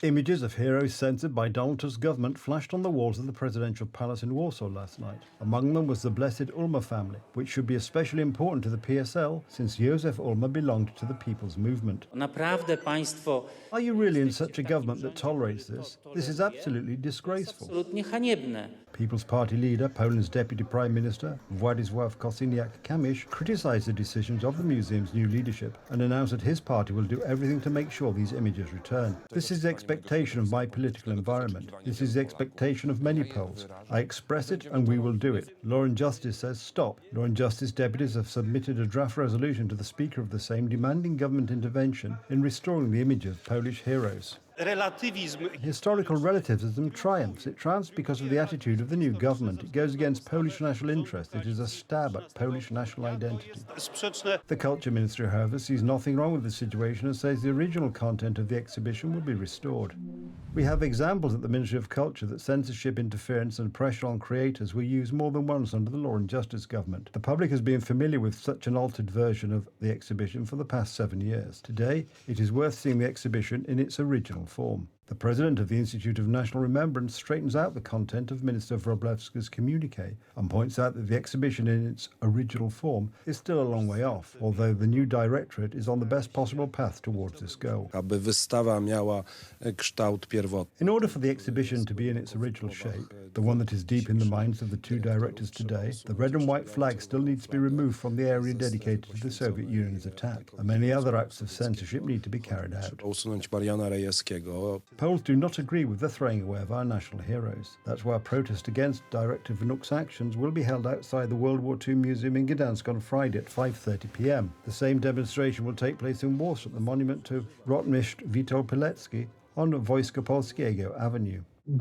Images of heroes censored by Donald Tusk's government flashed on the walls of the presidential palace in Warsaw last night. Among them was the Blessed Ulma family, which should be especially important to the PSL since Józef Ulma belonged to the People's Movement. Are you really in such a government that tolerates this? This is absolutely disgraceful. People's Party leader, Poland's Deputy Prime Minister, Władysław Kosiniak-Kamysz, criticised the decisions of the museum's new leadership and announced that his party will do everything to make sure these images return. This is the expectation of my political environment. This is the expectation of many Poles. I express it and we will do it. Law and Justice says stop. Law and Justice deputies have submitted a draft resolution to the Speaker of the Sejm demanding government intervention in restoring the image of Polish heroes. Historical relativism triumphs. It triumphs because of the attitude of the new government. It goes against Polish national interest. It is a stab at Polish national identity. The Culture Ministry, however, sees nothing wrong with the situation and says the original content of the exhibition will be restored. We have examples at the Ministry of Culture that censorship, interference and pressure on creators were used more than once under the Law and Justice government. The public has been familiar with such an altered version of the exhibition for the past 7 years. Today, it is worth seeing the exhibition in its original form. The president of the Institute of National Remembrance straightens out the content of Minister Wróblewski's communiqué and points out that the exhibition in its original form is still a long way off, although the new directorate is on the best possible path towards this goal. In order for the exhibition to be in its original shape, the one that is deep in the minds of the two directors today, the red and white flag still needs to be removed from the area dedicated to the Soviet Union's attack, and many other acts of censorship need to be carried out. Poles do not agree with the throwing away of our national heroes. That's why a protest against Director Wnuk's actions will be held outside the World War II Museum in Gdansk on Friday at 5:30 p.m. The same demonstration will take place in Warsaw at the monument to Rotmistrz Witold Pilecki on Wojska Polskiego Avenue. In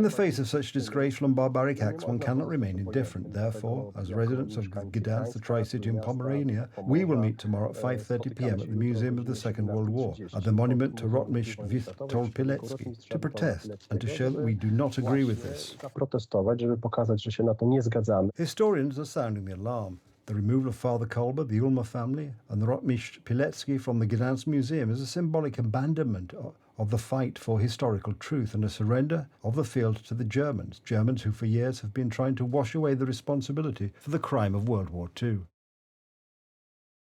the face of such disgraceful and barbaric acts, one cannot remain indifferent. Therefore, as residents of Gdansk, the Tri-City in Pomerania, we will meet tomorrow at 5:30 p.m. at the Museum of the Second World War, at the monument to Rotmistrz Witold Pilecki, to protest and to show that we do not agree with this. Historians are sounding the alarm. The removal of Father Kolbe, the Ulma family, and the Rotmistrz Pilecki from the Gdansk Museum is a symbolic abandonment of the fight for historical truth and a surrender of the field to the Germans who for years have been trying to wash away the responsibility for the crime of World War II.